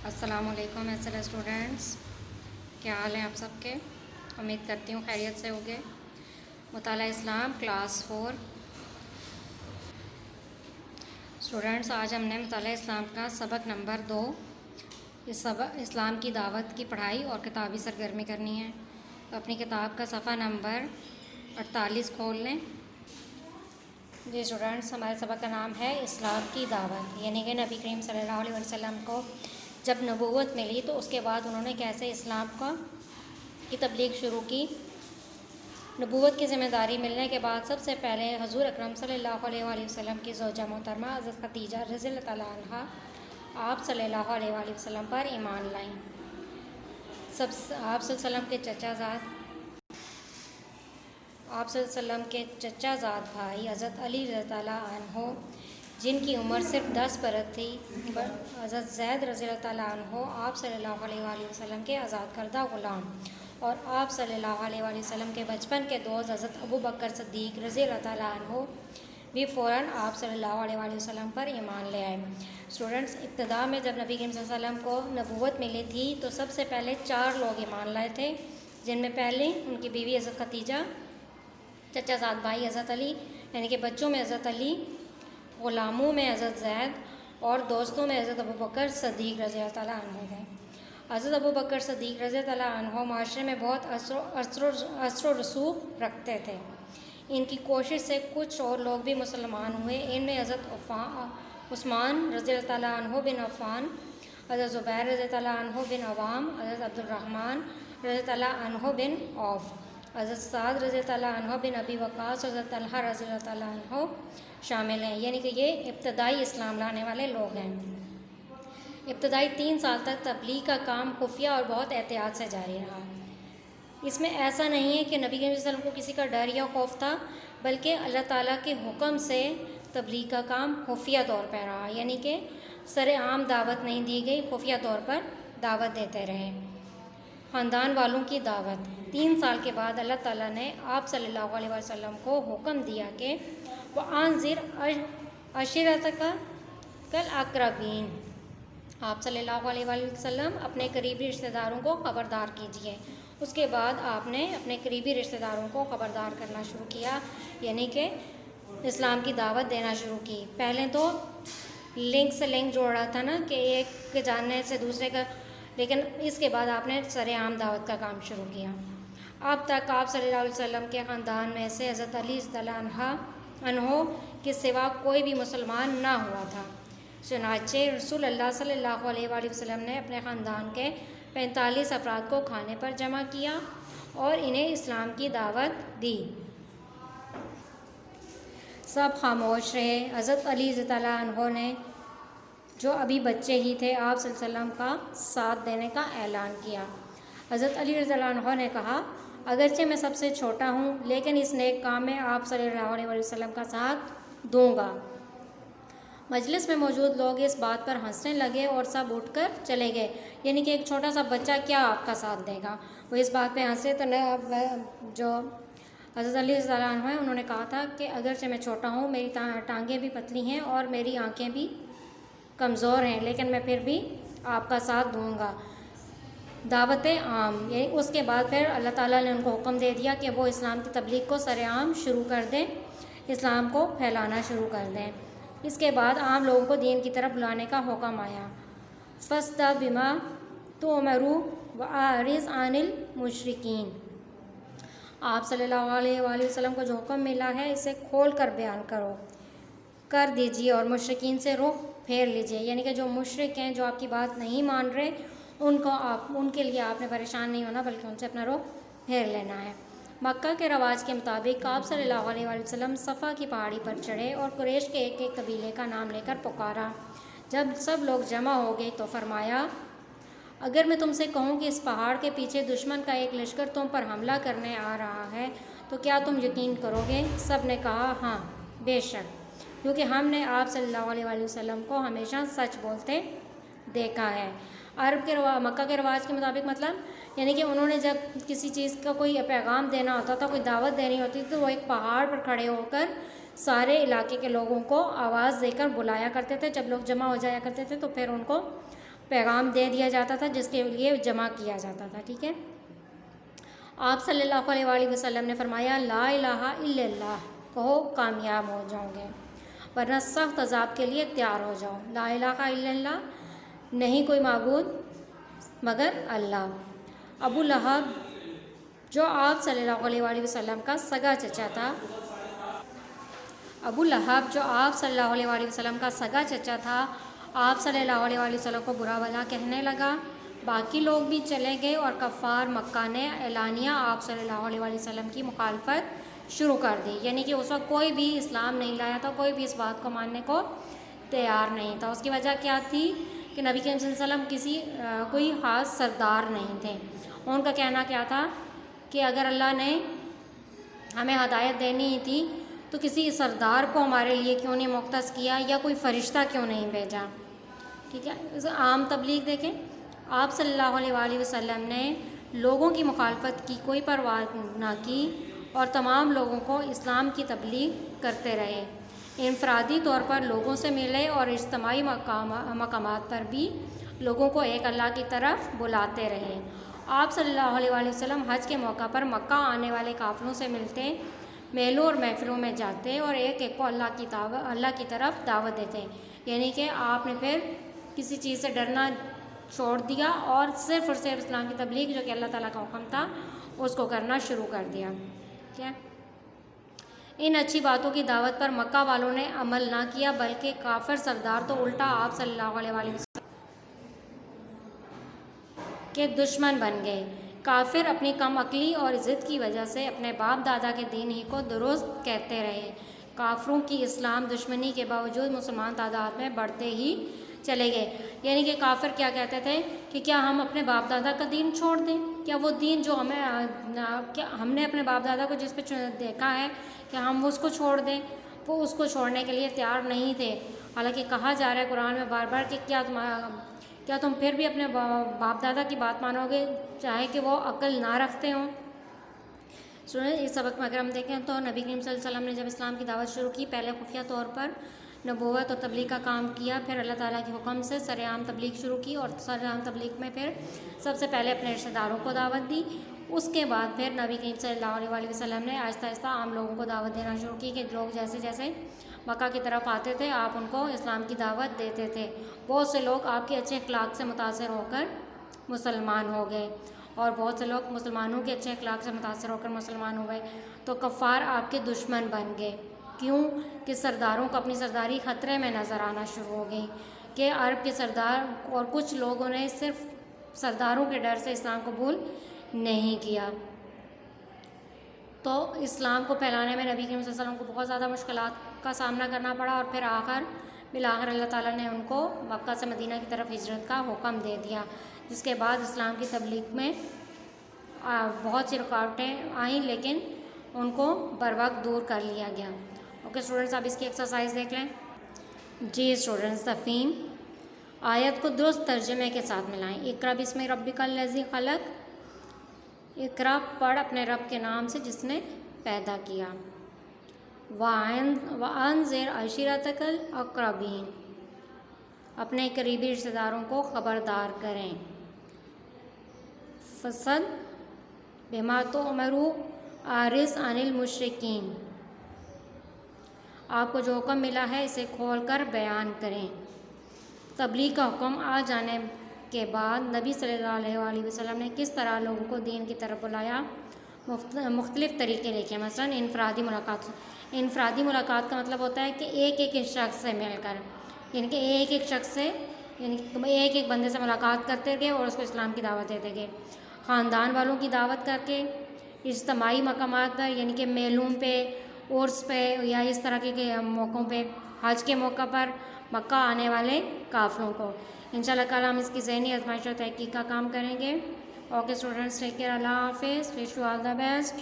السلام علیکم ایسے اسٹوڈنٹس، کیا حال ہیں آپ سب کے؟ امید کرتی ہوں خیریت سے ہوگے۔ مطالعہ اسلام کلاس 4 اسٹوڈنٹس، آج ہم نے مطالعہ اسلام کا سبق نمبر 2 اسلام کی دعوت کی پڑھائی اور کتابی سرگرمی کرنی ہے۔ تو اپنی کتاب کا صفحہ نمبر 48 کھول لیں۔ جی اسٹوڈنٹس، ہمارے سبق کا نام ہے اسلام کی دعوت، یعنی کہ نبی کریم صلی اللہ علیہ وسلم کو جب نبوت ملی تو اس کے بعد انہوں نے کیسے اسلام کی تبلیغ شروع کی۔ نبوت کی ذمہ داری ملنے کے بعد سب سے پہلے حضور اکرم صلی اللہ علیہ وآلہ وسلم کی زوجہ محترمہ حضرت خدیجہ رضی اللہ تعالیٰ عنہا آپ صلی اللہ علیہ وآلہ وسلم پر ایمان لائیں۔ آپ صلی اللہ علیہ وسلم کے چچا زاد بھائی حضرت علی رضی اللہ عنہ، جن کی عمر صرف 10 برس تھی، حضرت زید رضی اللہ تعالیٰ عنہ آپ صلی اللہ علیہ وآلہ وسلم کے آزاد کردہ غلام، اور آپ صلی اللہ علیہ وآلہ وسلم کے بچپن کے دوست حضرت ابو بکر صدیق رضی اللہ تعالیٰ عنہ بھی فوراً آپ صلی اللہ علیہ وآلہ وسلم پر ایمان لے آئے۔ اسٹوڈنٹس، ابتدا میں جب نبی کریم صلی اللہ علیہ وسلم کو نبوت ملی تھی تو سب سے پہلے 4 لوگ ایمان لائے تھے، جن میں پہلے ان کی بیوی حضرت خدیجہ، چچا زاد بھائی حضرت علی یعنی کہ بچوں میں حضرت علی، غلاموں میں حضرت زید، اور دوستوں میں حضرت ابو بکر صدیق رضی اللہ تعالیٰ عنہ تھے۔ حضرت ابو بکر صدیق رضی اللہ عنہ معاشرے میں بہت اثر و رسوخ رکھتے تھے۔ ان کی کوشش سے کچھ اور لوگ بھی مسلمان ہوئے۔ ان میں حضرت عثمان رضی اللہ تعالیٰ عنہ بن عفان، حضرت زبیر رضی اللہ تعالیٰ عنہ بن عوام، حضرت عبد الرحمن رضی اللہ تعالیٰ عنہ بن عوف، حضرت سعد رضی اللہ تعالیٰ عنہ بن ابی وقاص، حضرت طلحہ رضی اللہ تعالیٰ عنہ شامل ہیں، یعنی کہ یہ ابتدائی اسلام لانے والے لوگ ہیں۔ ابتدائی 3 سال تک تبلیغ کا کام خفیہ اور بہت احتیاط سے جاری رہا۔ اس میں ایسا نہیں ہے کہ نبی کریم صلی اللہ علیہ وسلم کو کسی کا ڈر یا خوف تھا، بلکہ اللہ تعالیٰ کے حکم سے تبلیغ کا کام خفیہ طور پر رہا، یعنی کہ سر عام دعوت نہیں دی گئی، خفیہ طور پر دعوت دیتے رہے۔ خاندان والوں کی دعوت 3 سال کے بعد اللہ تعالیٰ نے آپ صلی اللہ علیہ وسلم کو حکم دیا کہ وَأَنذِرْ عَشِيرَتَكَ الْأَقْرَبِينَ، آپ صلی اللہ علیہ وآلہ وسلم اپنے قریبی رشتہ داروں کو خبردار کیجیے۔ اس کے بعد آپ نے اپنے قریبی رشتہ داروں کو خبردار کرنا شروع کیا، یعنی کہ اسلام کی دعوت دینا شروع کی۔ پہلے تو لنک سے لنک جوڑ رہا تھا نا کہ ایک کے جاننے سے دوسرے کا، لیکن اس کے بعد آپ نے سر عام دعوت کا کام شروع کیا۔ اب تک آپ صلی اللہ علیہ وسلم کے خاندان میں سے حضرت علی رضی اللہ عنہ کے سوا کوئی بھی مسلمان نہ ہوا تھا۔ چنانچہ رسول اللہ صلی اللہ علیہ وآلہ وسلم نے اپنے خاندان کے 45 افراد کو کھانے پر جمع کیا اور انہیں اسلام کی دعوت دی۔ سب خاموش رہے۔ حضرت علی رضی اللہ عنہ نے، جو ابھی بچے ہی تھے، آپ صلی اللہ علیہ وسلم کا ساتھ دینے کا اعلان کیا۔ حضرت علی رضی اللہ عنہ نے کہا، اگرچہ میں سب سے چھوٹا ہوں، لیکن اس نیک کام میں آپ صلی اللہ علیہ وسلم کا ساتھ دوں گا۔ مجلس میں موجود لوگ اس بات پر ہنسنے لگے اور سب اٹھ کر چلے گئے، یعنی کہ ایک چھوٹا سا بچہ کیا آپ کا ساتھ دے گا، وہ اس بات پہ ہنسے۔ تو جو حضرت علی رضی اللہ عنہ ہیں، انہوں نے کہا تھا کہ اگرچہ میں چھوٹا ہوں، میری ٹانگیں بھی پتلی ہیں اور میری آنکھیں بھی کمزور ہیں، لیکن میں پھر بھی آپ کا ساتھ دوں گا۔ دعوت عام، یعنی اس کے بعد پھر اللہ تعالیٰ نے ان کو حکم دے دیا کہ وہ اسلام کی تبلیغ کو سر عام شروع کر دیں، اسلام کو پھیلانا شروع کر دیں۔ اس کے بعد عام لوگوں کو دین کی طرف بلانے کا حکم آیا۔ فَاسْتَ بِمَا تُؤْمَرُ وَأَعْرِضْ عَنِ الْمُشْرِكِينَ، آپ صلی اللہ علیہ وآلہ وسلم کو جو حکم ملا ہے اسے کھول کر بیان کر دیجیے اور مشرکین سے رخ پھیر لیجیے، یعنی کہ جو مشرک ہیں، جو آپ کی بات نہیں مان رہے، ان کے لیے آپ نے پریشان نہیں ہونا، بلکہ ان سے اپنا رخ پھیر لینا ہے۔ مکہ کے رواج کے مطابق آپ صلی اللہ علیہ وآلہ وسلم صفا کی پہاڑی پر چڑھے اور قریش کے ایک ایک قبیلے کا نام لے کر پکارا۔ جب سب لوگ جمع ہو گئے تو فرمایا، اگر میں تم سے کہوں کہ اس پہاڑ کے پیچھے دشمن کا ایک لشکر تم پر حملہ کرنے آ رہا ہے تو کیا تم یقین کرو گے؟ سب نے کہا، ہاں بے شک، کیونکہ ہم نے آپ صلی اللہ علیہ وآلہ وسلم کو ہمیشہ سچ بولتے دیکھا ہے۔ مکہ کے رواج کے مطابق مطلب، یعنی کہ انہوں نے جب کسی چیز کا کوئی پیغام دینا ہوتا تھا، کوئی دعوت دینی ہوتی تھی، تو وہ ایک پہاڑ پر کھڑے ہو کر سارے علاقے کے لوگوں کو آواز دے کر بلایا کرتے تھے۔ جب لوگ جمع ہو جایا کرتے تھے تو پھر ان کو پیغام دے دیا جاتا تھا جس کے لیے جمع کیا جاتا تھا. ٹھیک ہے. آپ صلی اللہ علیہ وآلہ وسلم نے فرمایا لا الہ الا اللہ کہو کامیاب ہو جاؤ گے، ورنہ سخت عذاب کے لیے تیار ہو جاؤ. لا الہ الا اللہ، نہیں کوئی معبود مگر اللہ. ابو لہب جو آپ صلی اللہ علیہ وآلہ وسلم کا سگا چچا تھا، ابو لہب جو آپ صلی اللہ علیہ وآلہ وسلم کا سگا چچا تھا، آپ صلی اللہ علیہ وآلہ وسلم کو برا بھلا کہنے لگا. باقی لوگ بھی چلے گئے اور کفار مکہ نے اعلانیہ آپ صلی اللہ علیہ وآلہ وسلم کی مخالفت شروع کر دی. یعنی کہ اس وقت کوئی بھی اسلام نہیں لایا تھا، کوئی بھی اس بات کو ماننے کو تیار نہیں تھا. اس کی وجہ کیا تھی کہ نبی کریم صلی اللہ علیہ وسلم کوئی خاص سردار نہیں تھے. ان کا کہنا کیا تھا کہ اگر اللہ نے ہمیں ہدایت دینی تھی تو کسی سردار کو ہمارے لیے کیوں نہیں مختص کیا، یا کوئی فرشتہ کیوں نہیں بھیجا. ٹھیک ہے. عام تبلیغ دیکھیں، آپ صلی اللہ علیہ وآلہ وسلم نے لوگوں کی مخالفت کی کوئی پرواہ نہ کی اور تمام لوگوں کو اسلام کی تبلیغ کرتے رہے. انفرادی طور پر لوگوں سے ملے اور اجتماعی مقامات پر بھی لوگوں کو ایک اللہ کی طرف بلاتے رہے. آپ صلی اللہ علیہ وآلہ وسلم حج کے موقع پر مکہ آنے والے قافلوں سے ملتے، میلوں اور محفلوں میں جاتے اور ایک ایک کو اللہ کی طرف دعوت دیتے. یعنی کہ آپ نے پھر کسی چیز سے ڈرنا چھوڑ دیا اور صرف اسلام کی تبلیغ جو کہ اللہ تعالیٰ کا حکم تھا اس کو کرنا شروع کر دیا. کیا ان اچھی باتوں کی دعوت پر مکہ والوں نے عمل نہ کیا، بلکہ کافر سردار تو الٹا آپ صلی اللہ علیہ وآلہ وسلم کے دشمن بن گئے. کافر اپنی کم عقلی اور ضد کی وجہ سے اپنے باپ دادا کے دین ہی کو درست کہتے رہے. کافروں کی اسلام دشمنی کے باوجود مسلمان تعداد میں بڑھتے ہی چلے گئے. یعنی کہ کافر کیا کہتے تھے کہ کیا ہم اپنے باپ دادا کا دین چھوڑ دیں، کیا وہ دین جو کیا ہم نے اپنے باپ دادا کو جس پہ دیکھا ہے کیا ہم اس کو چھوڑ دیں. وہ اس کو چھوڑنے کے لیے تیار نہیں تھے. حالانکہ کہا جا رہا ہے قرآن میں بار بار کہ کیا تم پھر بھی اپنے باپ دادا کی بات مانو گے چاہے کہ وہ عقل نہ رکھتے ہوں. اس سبق میں اگر ہم دیکھیں تو نبی کریم صلی اللہ علیہ وسلم نے جب اسلام کی دعوت شروع کی، پہلے خفیہ طور پر نبوت اور تبلیغ کا کام کیا، پھر اللہ تعالیٰ کے حکم سے سرعام تبلیغ شروع کی، اور سرعام تبلیغ میں پھر سب سے پہلے اپنے رشتہ داروں کو دعوت دی. اس کے بعد پھر نبی کریم صلی اللہ علیہ وآلہ وسلم نے آہستہ آہستہ عام لوگوں کو دعوت دینا شروع کی کہ لوگ جیسے جیسے مکہ کی طرف آتے تھے آپ ان کو اسلام کی دعوت دیتے تھے. بہت سے لوگ آپ کے اچھے اخلاق سے متاثر ہو کر مسلمان ہو گئے، اور بہت سے لوگ مسلمانوں کے اچھے اخلاق سے متاثر ہو کر مسلمان ہو گئے. تو کفار آپ کے دشمن بن گئے. کیوں کہ سرداروں کو اپنی سرداری خطرے میں نظر آنا شروع ہو گئی کہ عرب کے سردار، اور کچھ لوگوں نے صرف سرداروں کے ڈر سے اسلام قبول نہیں کیا. تو اسلام کو پھیلانے میں نبی کریم صلی اللہ علیہ وسلم کو بہت زیادہ مشکلات کا سامنا کرنا پڑا، اور پھر بالآخر اللہ تعالیٰ نے ان کو مکہ سے مدینہ کی طرف ہجرت کا حکم دے دیا، جس کے بعد اسلام کی تبلیغ میں بہت سی رکاوٹیں آئیں، لیکن ان کو بر وقت دور کر لیا گیا. اوکے اسٹوڈنٹس، اب اس کی ایکسرسائز دیکھ لیں. جی اسٹوڈنٹس، تفہیم آیت کو درست ترجمے کے ساتھ ملائیں. اقرأ بسم ربک الذی خلق، اقرأ پڑھ اپنے رب کے نام سے جس نے پیدا کیا. وَأَنذِرْ عَشِيرَتَكَ الْأَقْرَبِينَ، اپنے قریبی رشتہ داروں کو خبردار کریں. فَصَدِّقْ بِمَا تُؤْمَرُ وَأَعْرِضْ عَنِ الْمُشْرِكِينَ، آپ کو جو حکم ملا ہے اسے کھول کر بیان کریں. تبلیغ کا حکم آ جانے کے بعد نبی صلی اللہ علیہ وآلہ وسلم نے کس طرح لوگوں کو دین کی طرف بلایا؟ مختلف طریقے لکھے. مثلا انفرادی ملاقات کا مطلب ہوتا ہے کہ ایک ایک شخص سے مل کر، یعنی کہ ایک شخص سے، یعنی ایک بندے سے ملاقات کرتے گئے اور اس کو اسلام کی دعوت دیتے گئے. خاندان والوں کی دعوت کر کے، اجتماعی مقامات پر یعنی کہ میلوں پہ، عرس پہ، یا اس طرح کے موقعوں پہ، حج کے موقع پر مکہ آنے والے قافلوں کو. انشاءاللہ کل ہم اس کی ذہنی آزمائش اور تحقیق کا کام کریں گے. اوکے اسٹوڈنٹس، ٹیک کیئر، اللہ حافظ، wish you all the best.